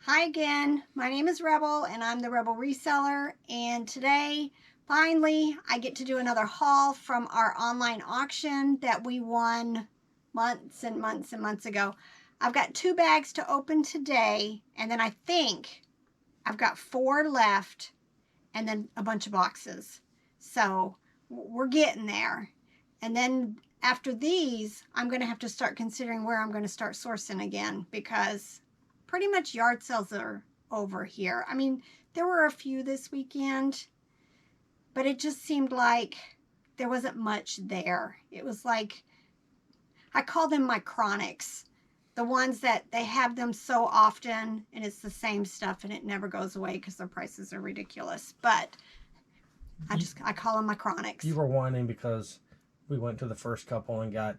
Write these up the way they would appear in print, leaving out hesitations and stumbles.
Hi again, my name is Rebel and I'm the Rebel Reseller, and today finally I get to do another haul from our online auction that we won months and months and months ago. I've got 2 bags to open today, and then I think I've got 4 left and then a bunch of boxes. So we're getting there. And then after these, I'm going to have to start considering where I'm going to start sourcing again, because pretty much yard sales are over here. I mean, there were a few this weekend, but it just seemed like there wasn't much there. It was like, I call them my chronics. The ones that they have them so often and it's the same stuff and it never goes away because their prices are ridiculous. But I call them my chronics. You were whining because we went to the first couple and got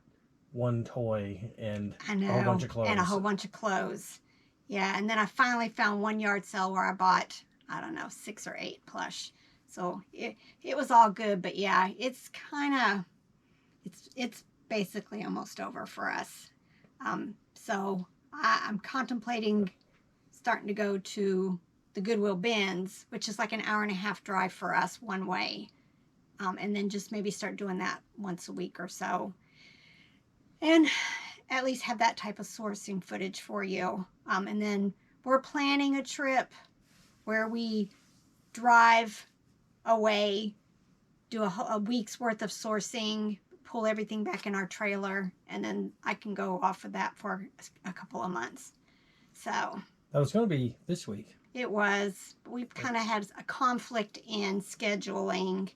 one toy and a whole bunch of clothes. And a whole bunch of clothes. Yeah, and then I finally found one yard sale where I bought, I don't know, 6 or 8 plush. So it was all good, but yeah, it's kind of, it's basically almost over for us. So I'm contemplating starting to go to the Goodwill bins, which is like an hour-and-a-half drive for us one way. And then just maybe start doing that once a week or so. And at least have that type of sourcing footage for you. And then we're planning a trip where we drive away, do a week's worth of sourcing, pull everything back in our trailer, and then I can go off of that for a couple of months. So that was going to be this week. It was. We've kind of had a conflict in scheduling,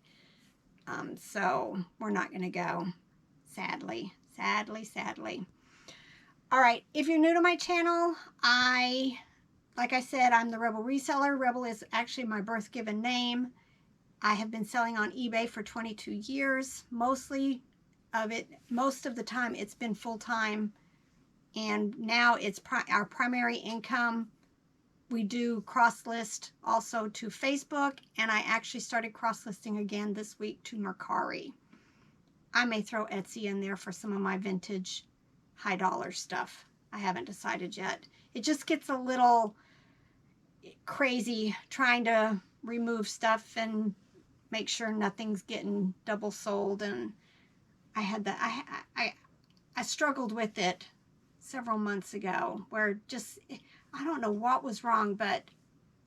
so we're not going to go, sadly. All right, if you're new to my channel, like I said, I'm the Rebel Reseller. Rebel is actually my birth given name. I have been selling on eBay for 22 years. Most of the time it's been full-time, and now it's our primary income. We do cross-list also to Facebook, and I actually started cross-listing again this week to Mercari. I may throw Etsy in there for some of my vintage high dollar stuff. I haven't decided yet. It just gets a little crazy trying to remove stuff and make sure nothing's getting double sold. And I had that. I struggled with it several months ago, where just, I don't know what was wrong, but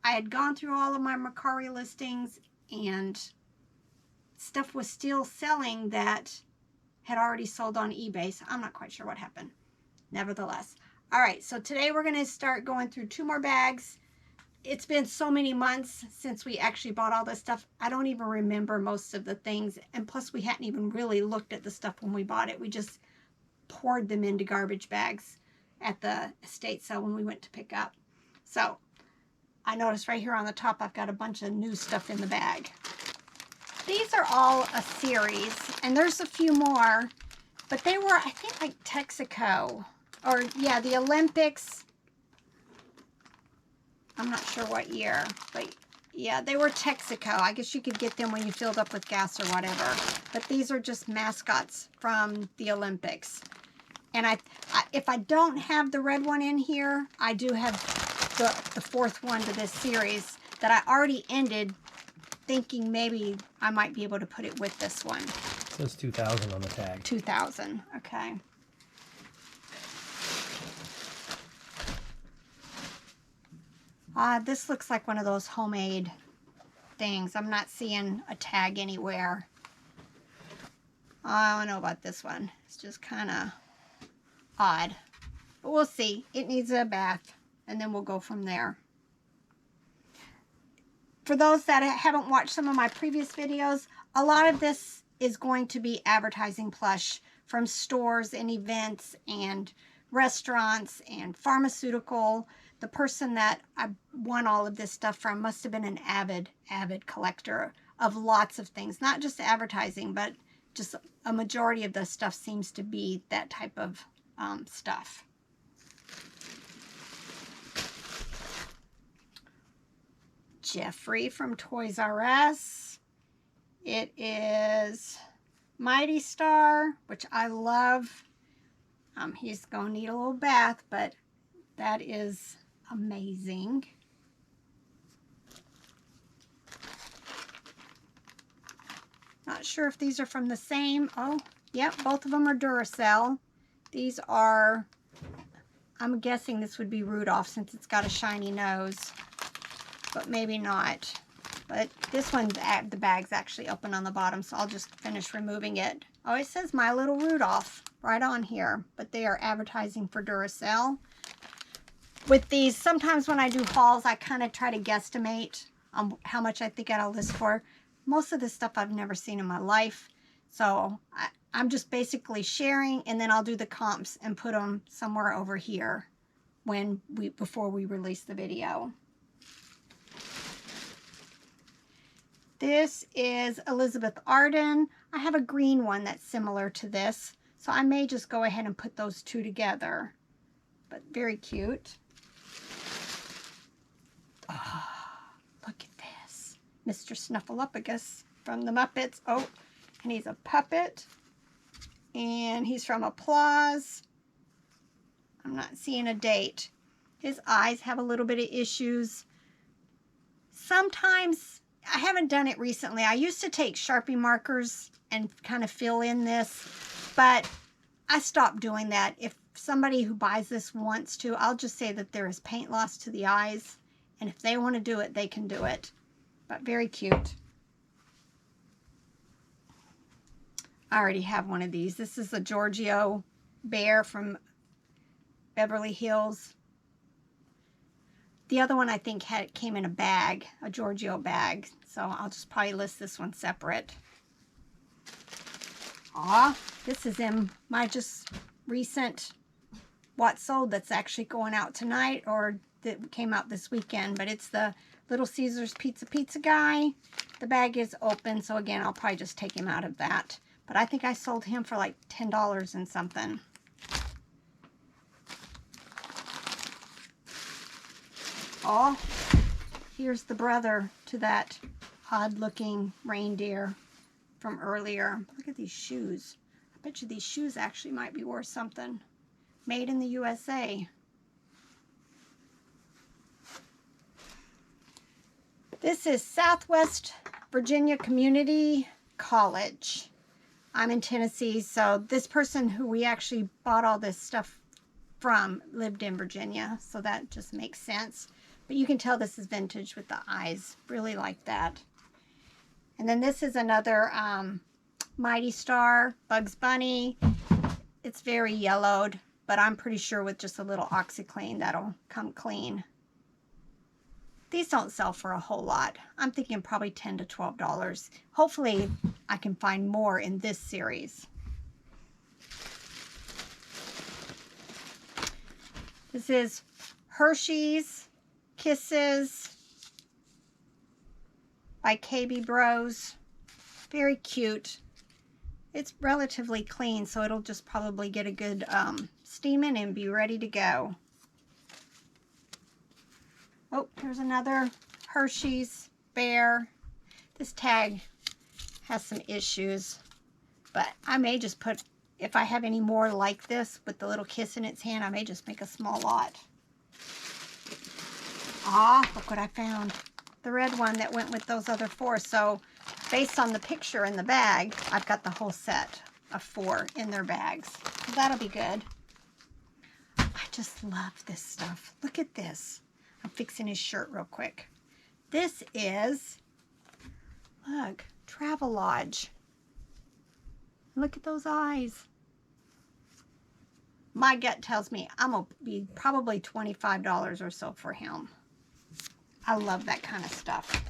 I had gone through all of my Mercari listings and stuff was still selling that had already sold on eBay, so I'm not quite sure what happened. Nevertheless. All right, so today we're going to start going through 2 more bags. It's been so many months since we actually bought all this stuff. I don't even remember most of the things, and plus we hadn't even really looked at the stuff when we bought it. We just poured them into garbage bags at the estate sale when we went to pick up. So I noticed right here on the top I've got a bunch of new stuff in the bag. These are all a series, and there's a few more, but they were, I think, like Texaco, or yeah, the Olympics. I'm not sure what year, but yeah, they were Texaco. I guess you could get them when you filled up with gas or whatever, but these are just mascots from the Olympics. And if I don't have the red one in here, I do have the 4th one to this series that I already ended, thinking maybe I might be able to put it with this one. It says 2000 on the tag. 2000, okay. This looks like one of those homemade things. I'm not seeing a tag anywhere. I don't know about this one. It's just kind of odd. But we'll see. It needs a bath, and then we'll go from there. For those that haven't watched some of my previous videos, a lot of this is going to be advertising plush from stores and events and restaurants and pharmaceutical. The person that I won all of this stuff from must have been an avid collector of lots of things. Not just advertising, but just a majority of the stuff seems to be that type of stuff. Jeffrey from Toys R Us. It is Mighty Star, which I love. He's going to need a little bath, but that is amazing. Not sure if these are from the same. Oh, yep, both of them are Duracell. These are, I'm guessing this would be Rudolph since it's got a shiny nose, but maybe not. But this one, the bag's actually open on the bottom, so I'll just finish removing it. Oh, it says My Little Rudolph right on here, but they are advertising for Duracell. With these, sometimes when I do hauls, I kind of try to guesstimate how much I think I'll list for. Most of this stuff I've never seen in my life, so I'm just basically sharing, and then I'll do the comps and put them somewhere over here before we release the video. This is Elizabeth Arden. I have a green one that's similar to this, so I may just go ahead and put those two together. But very cute. Oh, look at this. Mr. Snuffleupagus from the Muppets. Oh, and he's a puppet. And he's from Applause. I'm not seeing a date. His eyes have a little bit of issues. Sometimes, I haven't done it recently. I used to take Sharpie markers and kind of fill in this, but I stopped doing that. If somebody who buys this wants to, I'll just say that there is paint loss to the eyes, and if they want to do it, they can do it. But very cute. I already have one of these. This is a Giorgio bear from Beverly Hills. The other one I think came in a bag, a Giorgio bag, so I'll just probably list this one separate. Aw, this is in my just recent what sold that's actually going out tonight, or that came out this weekend, but it's the Little Caesars pizza guy. The bag is open, so again, I'll probably just take him out of that. But I think I sold him for like $10 and something. Oh, here's the brother to that odd-looking reindeer from earlier. Look at these shoes. I bet you these shoes actually might be worth something. Made in the USA. This is Southwest Virginia Community College. I'm in Tennessee, so this person who we actually bought all this stuff from lived in Virginia, so that just makes sense. But you can tell this is vintage with the eyes. Really like that. And then this is another Mighty Star, Bugs Bunny. It's very yellowed, but I'm pretty sure with just a little OxyClean that'll come clean. These don't sell for a whole lot. I'm thinking probably $10 to $12. Hopefully I can find more in this series. This is Hershey's Kisses by KB Bros. Very cute. It's relatively clean, so it'll just probably get a good steaming and be ready to go. Oh, here's another Hershey's Bear. This tag has some issues, but I may just put, if I have any more like this with the little kiss in its hand, I may just make a small lot. Ah, look what I found. The red one that went with those other four. So based on the picture in the bag, I've got the whole set of 4 in their bags. So that'll be good. I just love this stuff. Look at this. I'm fixing his shirt real quick. This is, look, Travelodge. Look at those eyes. My gut tells me I'm going to be probably $25 or so for him. I love that kind of stuff.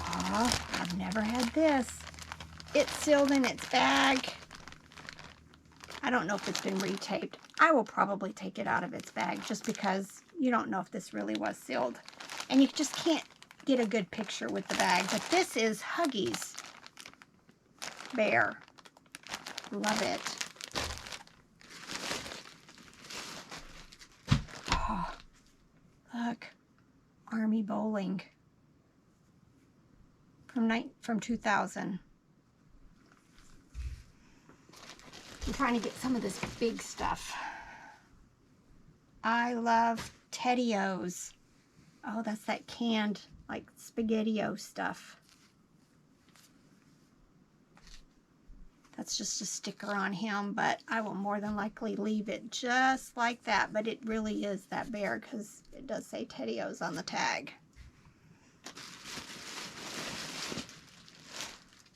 Oh, I've never had this. It's sealed in its bag. I don't know if it's been retaped. I will probably take it out of its bag just because you don't know if this really was sealed. And you just can't get a good picture with the bag. But this is Huggies Bear. Love it. Oh, look. Army Bowling. From 2000. This trying to get some of this big stuff. I love Teddy-O's. Oh, that's that canned, like, Spaghetti-O stuff. That's just a sticker on him, but I will more than likely leave it just like that. But it really is that bear because it does say Teddy-O's on the tag.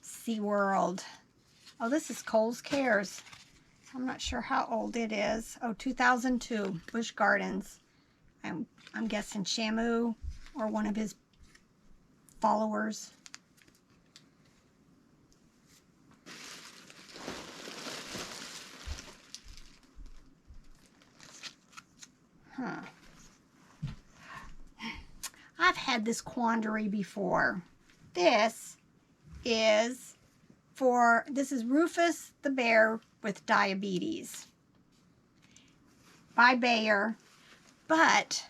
SeaWorld. Oh, this is Kohl's Cares. I'm not sure how old it is. Oh, 2002, Busch Gardens. I'm guessing Shamu or one of his followers. Huh. I've had this quandary before. This is Rufus the bear with diabetes by Bayer, but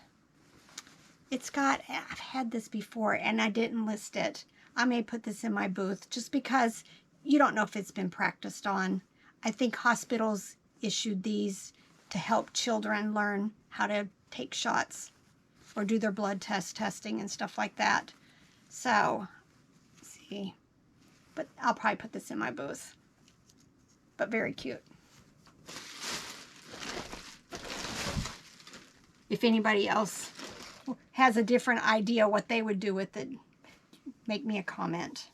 it's got, I've had this before and I didn't list it. I may put this in my booth just because you don't know if it's been practiced on. I think hospitals issued these to help children learn how to take shots or do their blood testing and stuff like that. So, let's see. But I'll probably put this in my booth. But very cute. If anybody else has a different idea what they would do with it, make me a comment.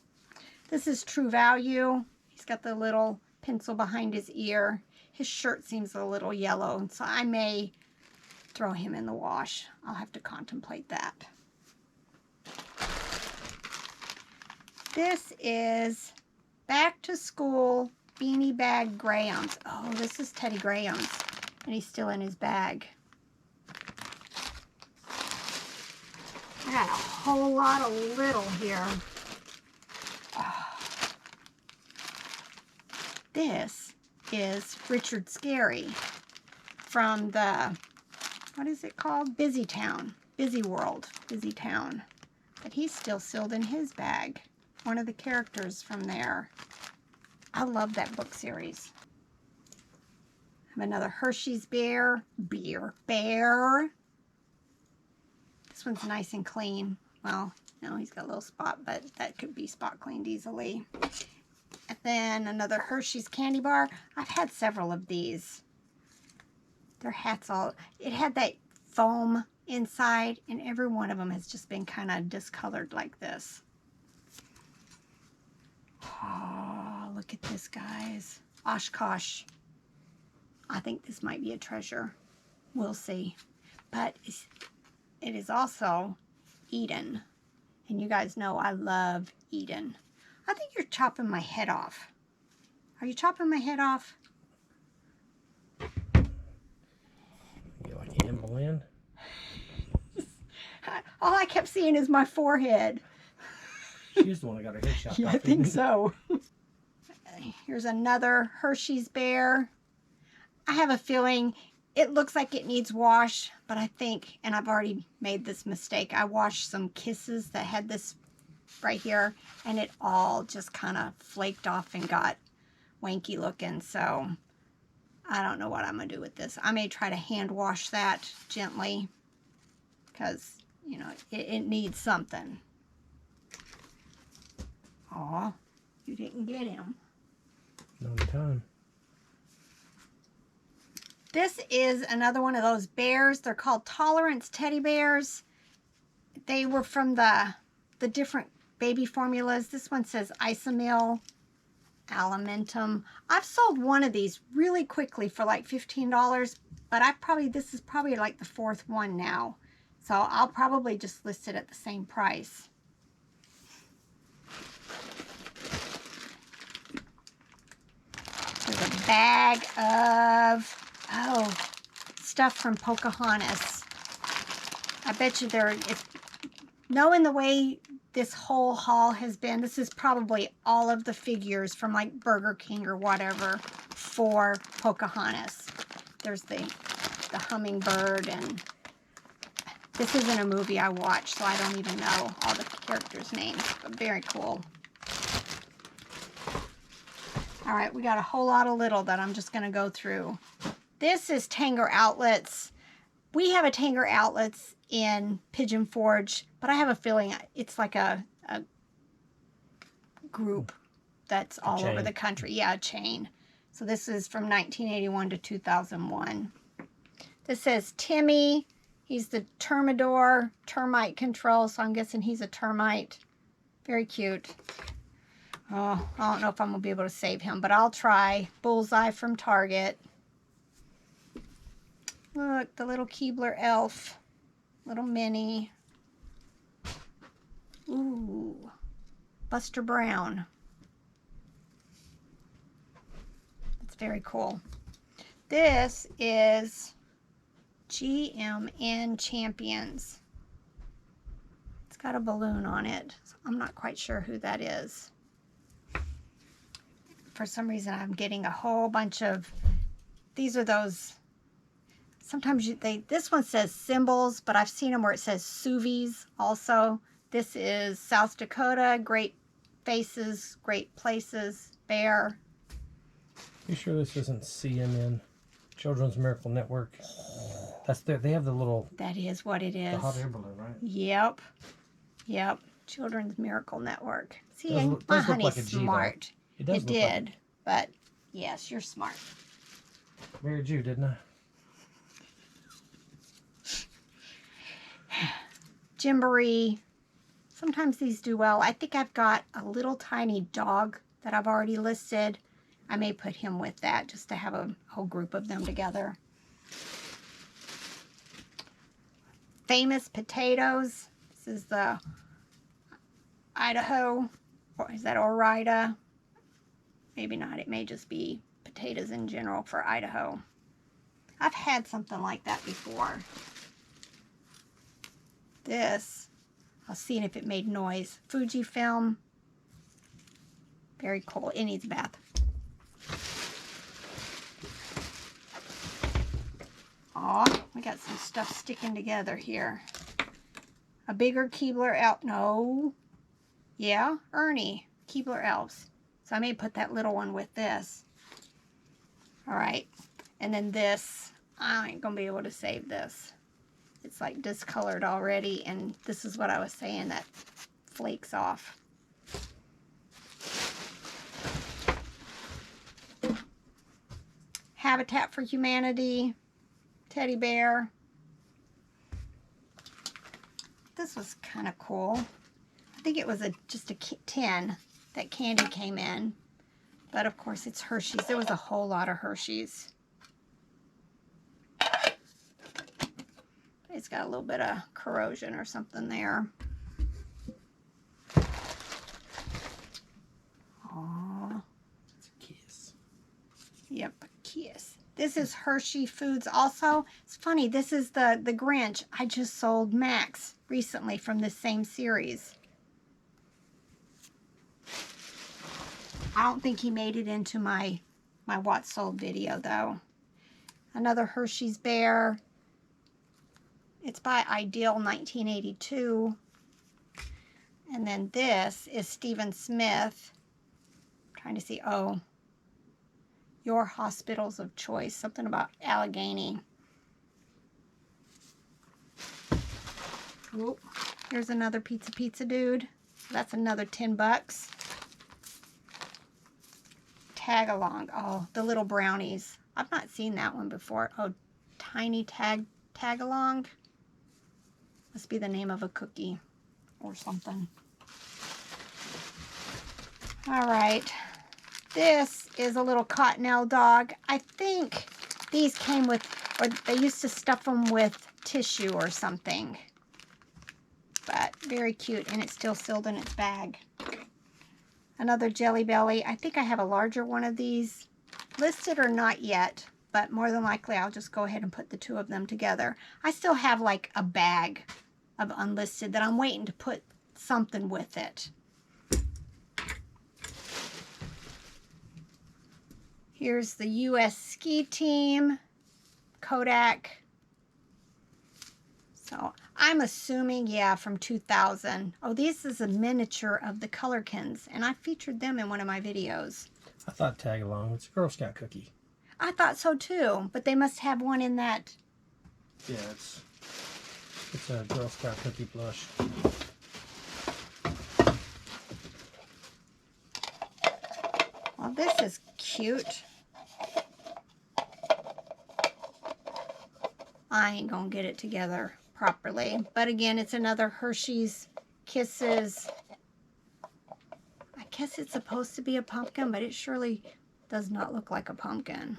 This is True Value. He's got the little pencil behind his ear. His shirt seems a little yellow, so I may throw him in the wash. I'll have to contemplate that. This is Back to School Beanie Bag Grahams. Oh, this is Teddy Grahams, and he's still in his bag. I got a whole lot of little here. Oh. This is Richard Scarry from the, what is it called? Busy Town, Busy World, Busy Town. But he's still sealed in his bag. One of the characters from there. I love that book series. I have another Hershey's bear. Bear. This one's nice and clean. Well, no, he's got a little spot, but that could be spot cleaned easily. And then another Hershey's candy bar. I've had several of these. Their hats all, it had that foam inside, and every one of them has just been kind of discolored like this. Oh, look at this, guys. Oshkosh. I think this might be a treasure. We'll see. But it is also Eden. And you guys know I love Eden. I think you're chopping my head off. Are you chopping my head off? You like Anne Boleyn? All I kept seeing is my forehead. She's the one that got her head chopped off. I think so. Here's another Hershey's bear. I have a feeling it looks like it needs wash, but I think, and I've already made this mistake, I washed some Kisses that had this right here, and it all just kind of flaked off and got wanky looking, so I don't know what I'm going to do with this. I may try to hand wash that gently because, you know, it needs something. Aw, you didn't get him. No time. This is another one of those bears. They're called Tolerance Teddy Bears. They were from the different baby formulas. This one says Isomil, Alimentum. I've sold one of these really quickly for like $15, but this is probably like the fourth one now. So I'll probably just list it at the same price. There's a bag of, stuff from Pocahontas. I bet you knowing the way this whole haul has been, this is probably all of the figures from like Burger King or whatever for Pocahontas. There's the hummingbird, and this isn't a movie I watched, so I don't even know all the characters' names, but very cool. All right, we got a whole lot of little that I'm just going to go through. This is Tanger Outlets. We have a Tanger Outlets in Pigeon Forge, but I have a feeling it's like a group that's all over the country. Yeah, a chain. So this is from 1981 to 2001. This says Timmy. He's the Termidor termite control, so I'm guessing he's a termite. Very cute. Oh, I don't know if I'm going to be able to save him, but I'll try. Bullseye from Target. Look, the little Keebler elf. Little mini. Ooh. Buster Brown. That's very cool. This is GMN Champions. It's got a balloon on it. So I'm not quite sure who that is. For some reason, I'm getting a whole bunch of, these are those, sometimes this one says symbols, but I've seen them where it says Suvies also. This is South Dakota, Great Faces, Great Places, Bear. You sure this isn't CNN, Children's Miracle Network? That's they have the little... That is what it is. The hot air balloon, right? Yep. Yep. Children's Miracle Network. See, Does my look honey's like a G, smart. It does. It did, but yes, you're smart. Married you, didn't I? Gymboree. Sometimes these do well. I think I've got a little tiny dog that I've already listed. I may put him with that just to have a whole group of them together. Famous Potatoes. This is the Idaho. Or is that Orida? Maybe not. It may just be potatoes in general for Idaho. I've had something like that before. This, I'll see if it made noise. Fujifilm. Very cool. It needs a bath. Aw, we got some stuff sticking together here. A bigger Keebler elf. No. Yeah, Ernie. Keebler elves. So I may put that little one with this. Alright. And then this. I ain't going to be able to save this. It's like discolored already. And this is what I was saying. That flakes off. Habitat for Humanity. Teddy bear. This was kind of cool. I think it was just a tin that candy came in. But of course it's Hershey's. There was a whole lot of Hershey's. It's got a little bit of corrosion or something there. Aww. It's a kiss. Yep, a kiss. This is Hershey Foods also. It's funny, this is the Grinch. I just sold Max recently from this same series. I don't think he made it into my what sold video though. Another Hershey's Bear. It's by Ideal 1982. And then this is Stephen Smith. I'm trying to see, oh. Your Hospitals of Choice. Something about Allegheny. Oh, here's another pizza dude. That's another $10. Tag along. Oh, the little brownies. I've not seen that one before. Oh, tiny tag along. Must be the name of a cookie or something. All right. This is a little Cottonelle dog. I think these came with, or they used to stuff them with tissue or something. But very cute, and it's still sealed in its bag. Another Jelly Belly. I think I have a larger one of these listed or not yet, but more than likely I'll just go ahead and put the two of them together. I still have like a bag of unlisted that I'm waiting to put something with it. Here's the U.S. Ski Team, Kodak. So I'm assuming, yeah, from 2000. Oh, this is a miniature of the Colorkins, and I featured them in one of my videos. I thought tag along. It's a Girl Scout cookie. I thought so too, but they must have one in that. Yeah, it's a Girl Scout cookie plush. Well, this is cute. I ain't gonna get it together properly. But again, it's another Hershey's Kisses. I guess it's supposed to be a pumpkin, but it surely does not look like a pumpkin.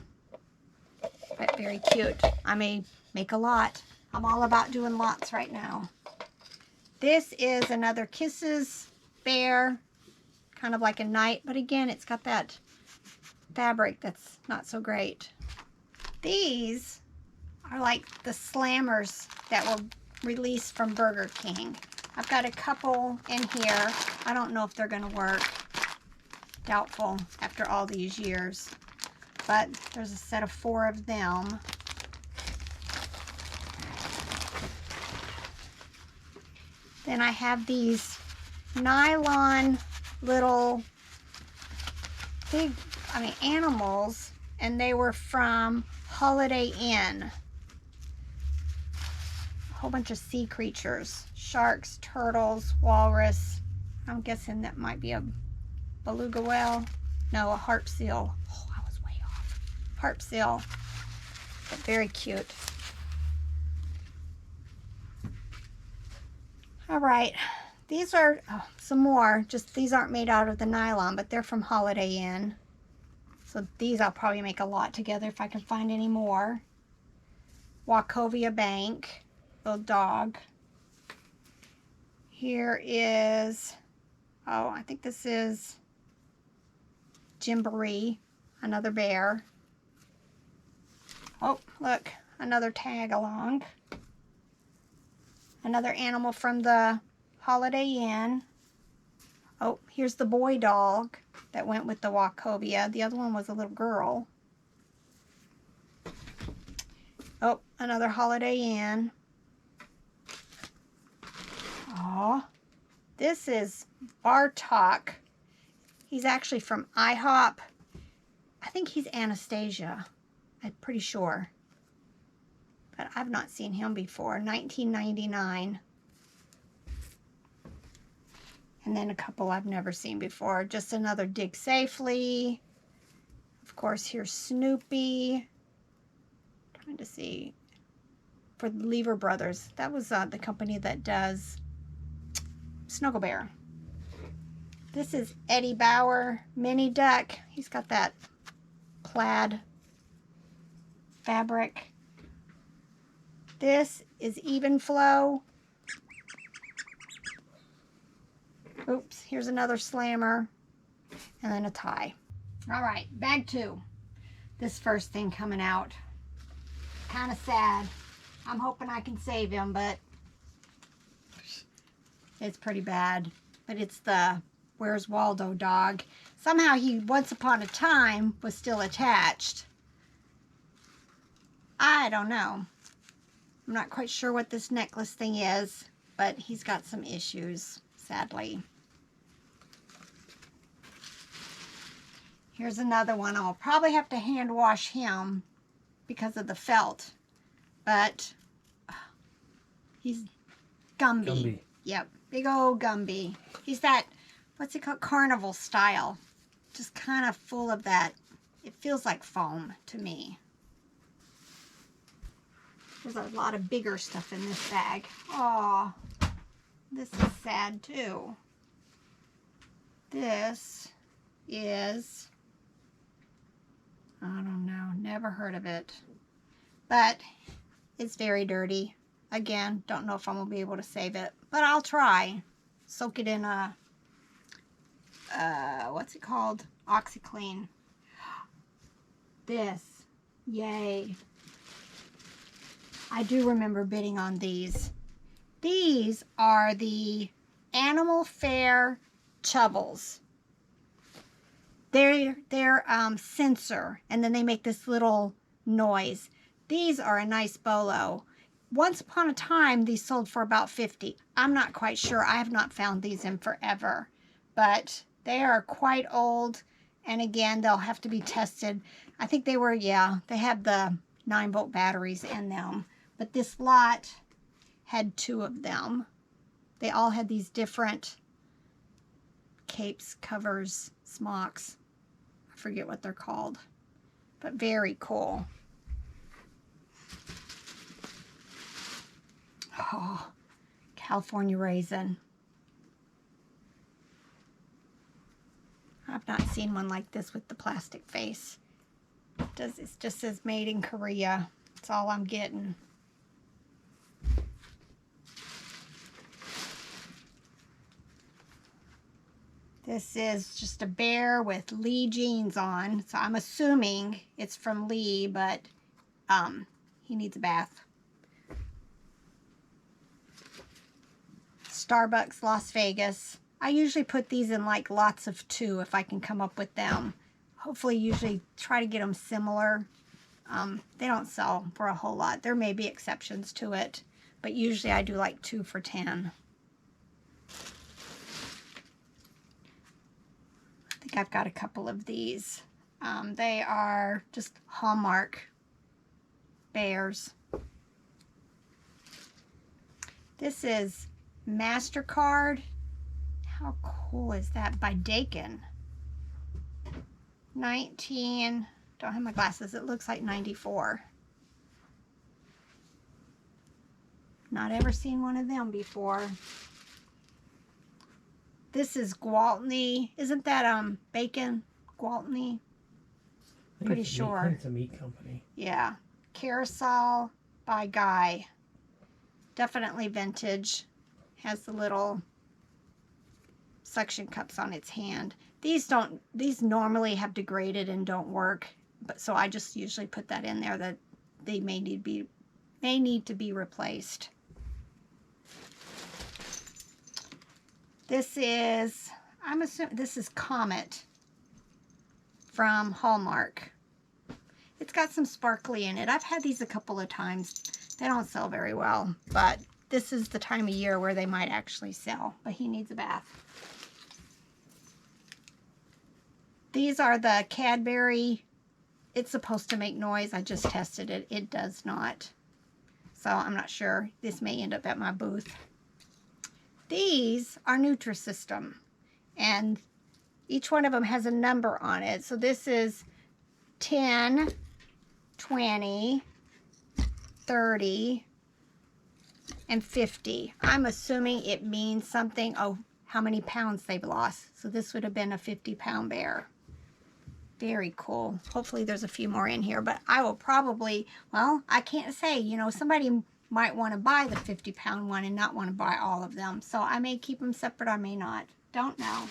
But very cute. I may make a lot. I'm all about doing lots right now. This is another Kisses bear. Kind of like a knight, but again, it's got that fabric that's not so great. These are like the slammers that were released from Burger King. I've got a couple in here. I don't know if they're going to work. Doubtful after all these years. But there's a set of 4 of them. Then I have these nylon little animals, and they were from Holiday Inn. A whole bunch of sea creatures. Sharks, turtles, walrus. I'm guessing that might be a beluga whale. No, a harp seal. Oh, I was way off. Harp seal. But very cute. All right. These are some more. Just these aren't made out of the nylon, but they're from Holiday Inn. So these I'll probably make a lot together if I can find any more. Wachovia Bank, little dog. Here is, oh, I think this is Gymboree, another bear. Oh, look, another tag along. Another animal from the Holiday Inn. Oh, here's the boy dog that went with the Wachovia. The other one was a little girl. Oh, another Holiday Inn. Oh, this is Bartok. He's actually from IHOP. I think he's Anastasia. I'm pretty sure. But I've not seen him before. 1999. And then a couple I've never seen before. Just another Dig Safely. Of course, here's Snoopy. Trying to see. For the Lever Brothers. That was the company that does Snuggle Bear. This is Eddie Bauer Mini Duck. He's got that plaid fabric. This is Even Flow. Oops, here's another slammer. And then a tie. All right, bag 2. This first thing coming out. Kind of sad. I'm hoping I can save him, but it's pretty bad. But it's the Where's Waldo dog. Somehow he, once upon a time, was still attached. I don't know. I'm not quite sure what this necklace thing is, but he's got some issues, sadly. Here's another one. I'll probably have to hand wash him because of the felt, but he's Gumby. Gumby. Yep, big old Gumby. He's that, what's it called, carnival style. Just kind of full of that. It feels like foam to me. There's a lot of bigger stuff in this bag. Oh, this is sad too. This is, I don't know, never heard of it. But it's very dirty. Again, don't know if I'm going to be able to save it. But I'll try. Soak it in a, what's it called? OxyClean. This. Yay. I do remember bidding on these. These are the Animal Fair Chubbles. They're sensor, and then they make this little noise. These are a nice bolo. Once upon a time, these sold for about $50. I'm not quite sure. I have not found these in forever, but they are quite old. And again, they'll have to be tested. I think they were, yeah, they had the 9-volt batteries in them. But this lot had 2 of them. They all had these different capes, covers, smocks. I forget what they're called. But very cool. Oh, California raisin. I've not seen one like this with the plastic face. It just says made in Korea. That's all I'm getting. This is just a bear with Lee jeans on. So I'm assuming it's from Lee, but he needs a bath. Starbucks, Las Vegas. I usually put these in like lots of 2 if I can come up with them. Hopefully, usually try to get them similar. They don't sell for a whole lot. There may be exceptions to it, but usually I do like 2 for $10. I think I've got a couple of these. They are just Hallmark bears. This is MasterCard. How cool is that? By Dakin. 19, don't have my glasses, it looks like 94. Not ever seen one of them before. This is Gwaltney. Isn't that bacon? Gwaltney? Pretty sure. I think it's a meat company. Yeah. Carousel by Guy. Definitely vintage. Has the little suction cups on its hand. These normally have degraded and don't work, but so I just usually put that in there that they may need to be replaced. This is, I'm assuming this is Comet from Hallmark. It's got some sparkly in it. I've had these a couple of times. They don't sell very well, but this is the time of year where they might actually sell, but he needs a bath. These are the Cadbury. It's supposed to make noise. I just tested it. It does not. So I'm not sure. This may end up at my booth. These are Nutrisystem. And each one of them has a number on it. So this is 10, 20, 30, and 50. I'm assuming it means something. Oh, how many pounds they've lost. So this would have been a 50-pound bear. Very cool. Hopefully there's a few more in here, but I will probably, well, I can't say, you know, somebody might want to buy the 50-pound one and not want to buy all of them. So I may keep them separate, I may not. Don't know.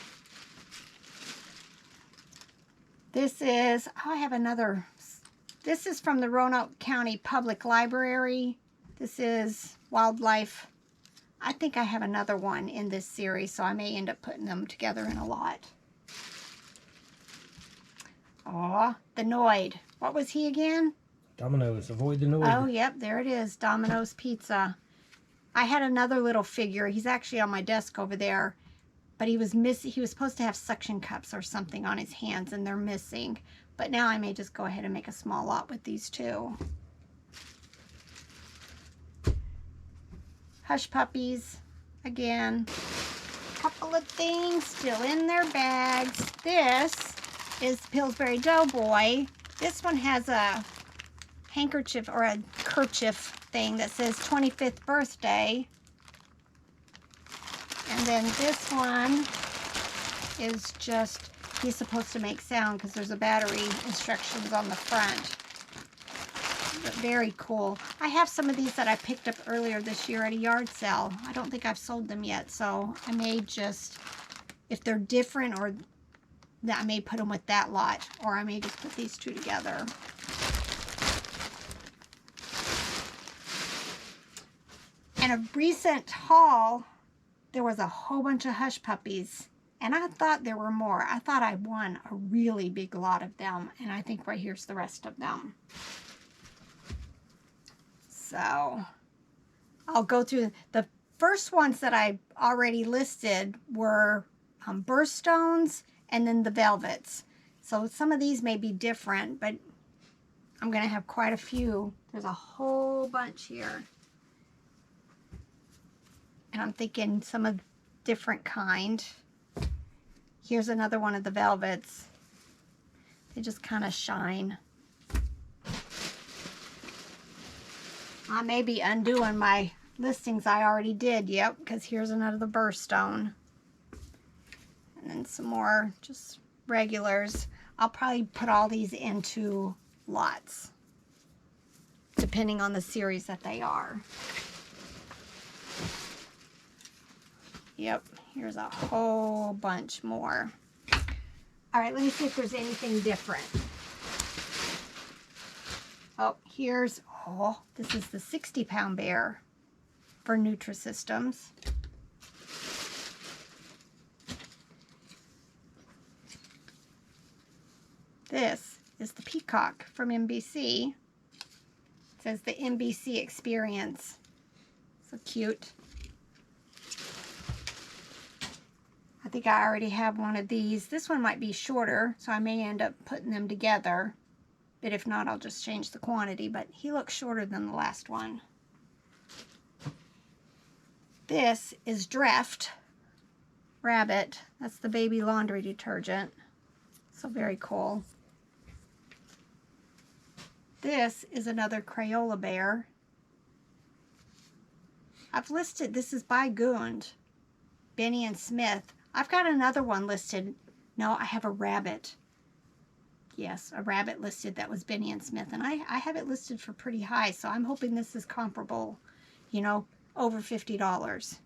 This is, oh, I have another. This is from the Roanoke County Public Library. This is Wildlife. I think I have another one in this series, so I may end up putting them together in a lot. Aw, the Noid. What was he again? Domino's. Avoid the Noid. Oh, yep, there it is. Domino's Pizza. I had another little figure. He's actually on my desk over there, but he was missing. He was supposed to have suction cups or something on his hands, and they're missing. But now I may just go ahead and make a small lot with these two. Hush Puppies. Again, a couple of things still in their bags. This is Pillsbury Doughboy. This one has a handkerchief or a kerchief thing that says 25th birthday. And then this one is just, he's supposed to make sound because there's a battery instructions on the front. But very cool. I have some of these that I picked up earlier this year at a yard sale. I don't think I've sold them yet, so I may just, if they're different, or that I may put them with that lot, or I may just put these two together. And a recent haul, there was a whole bunch of Hush Puppies, and I thought there were more. I thought I won a really big lot of them, and I think right here's the rest of them. So I'll go through. The first ones that I already listed were Birthstones and then the Velvets. So some of these may be different, but I'm going to have quite a few. There's a whole bunch here. And I'm thinking some of different kind. Here's another one of the velvets. They just kind of shine. I may be undoing my listings I already did. Yep, because here's another birthstone. And then some more just regulars. I'll probably put all these into lots, depending on the series that they are. Yep, here's a whole bunch more. All right, let me see if there's anything different. Oh, here's, oh, this is the 60-pound bear for Nutrisystems. This is the peacock from NBC. It says the NBC experience. So cute. I think I already have one of these. This one might be shorter, so I may end up putting them together. But if not, I'll just change the quantity. But he looks shorter than the last one. This is Dreft Rabbit. That's the baby laundry detergent. So very cool. This is another Crayola bear. I've listed, this is by Gund, Benny and Smith. I've got another one listed. No, I have a rabbit. Yes, a rabbit listed that was Benny and Smith. And I have it listed for pretty high, so I'm hoping this is comparable, you know, over $50.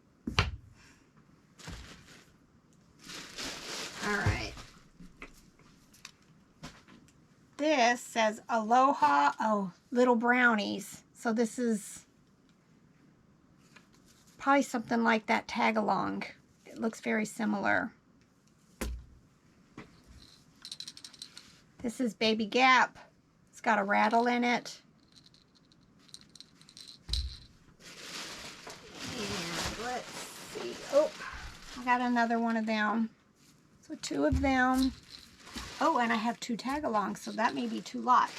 All right. This says Aloha, oh, little brownies. So this is probably something like that tag along. It looks very similar. This is Baby Gap. It's got a rattle in it. And let's see. Oh, I got another one of them. So 2 of them. Oh, and I have 2 tag-alongs, so that may be 2 lots.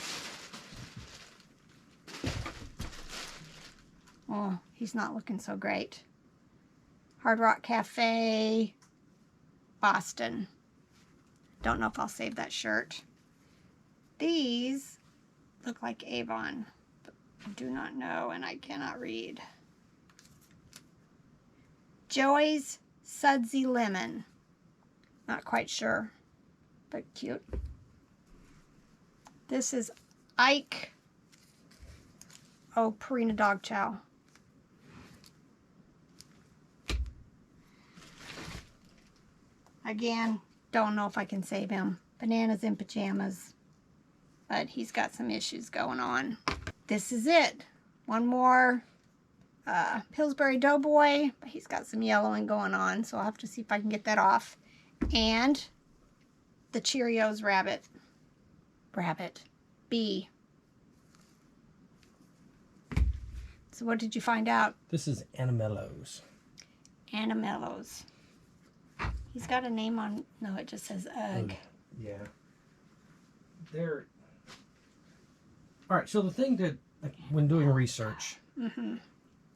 Oh, he's not looking so great. Hard Rock Cafe, Boston. Don't know if I'll save that shirt. These look like Avon, but I do not know, and I cannot read. Joey's Sudsy Lemon. Not quite sure, but cute. This is Ike. Oh, Purina Dog Chow. Again, don't know if I can save him. Bananas in pajamas. But he's got some issues going on. This is it. One more Pillsbury Doughboy. But he's got some yellowing going on, so I'll have to see if I can get that off. And the Cheerios Rabbit. B. So what did you find out? This is Animellos. Animellos. He's got a name on... No, it just says Ugg. Yeah. They're... Alright, so the thing that, when doing research,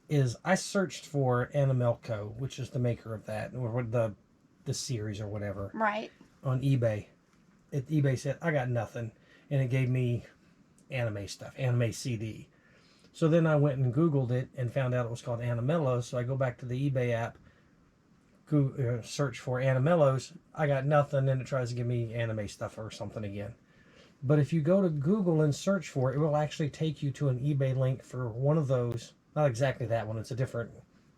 is I searched for Animelco, which is the maker of that, or the series or whatever. Right. On eBay. eBay said, I got nothing. And it gave me anime stuff, anime CD. So then I went and Googled it and found out it was called Animellos. So I go back to the eBay app, search for Animellos. I got nothing, and it tries to give me anime stuff or something again. But if you go to Google and search for it, it will actually take you to an eBay link for one of those. Not exactly that one. It's a different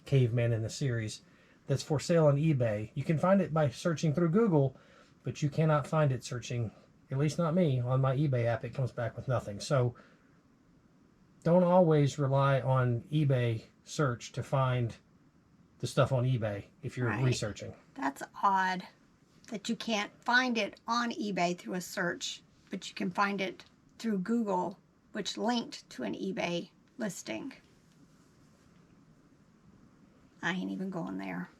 caveman in the series that's for sale on eBay. You can find it by searching through Google, but you cannot find it searching, at least not me, on my eBay app. It comes back with nothing. So don't always rely on eBay search to find the stuff on eBay if you're researching. That's odd that you can't find it on eBay through a search, but you can find it through Google, which linked to an eBay listing. I ain't even going there.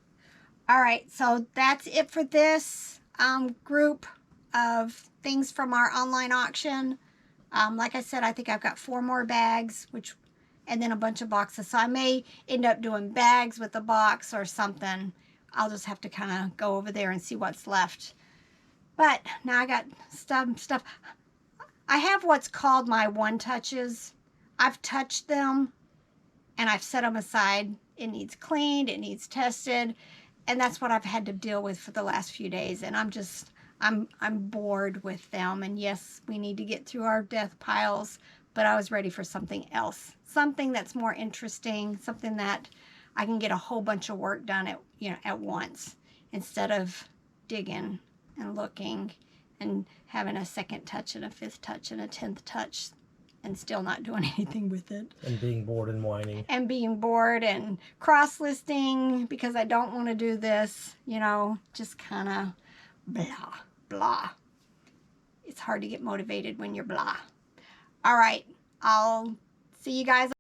All right, so that's it for this group of things from our online auction. Like I said, I think I've got 4 more bags, and then a bunch of boxes. So I may end up doing bags with a box or something. I'll just have to kind of go over there and see what's left. But now I got stuff. I have what's called my one-touches. I've touched them and I've set them aside. It needs cleaned, it needs tested, and that's what I've had to deal with for the last few days. And I'm bored with them. And yes, we need to get through our death piles, but I was ready for something else, something that's more interesting, something that I can get a whole bunch of work done at once, instead of digging and looking and having a second touch and a 5th touch and a 10th touch and still not doing anything with it. And being bored and whining. And being bored and cross-listing because I don't want to do this, just kind of blah, blah. It's hard to get motivated when you're blah. All right, I'll see you guys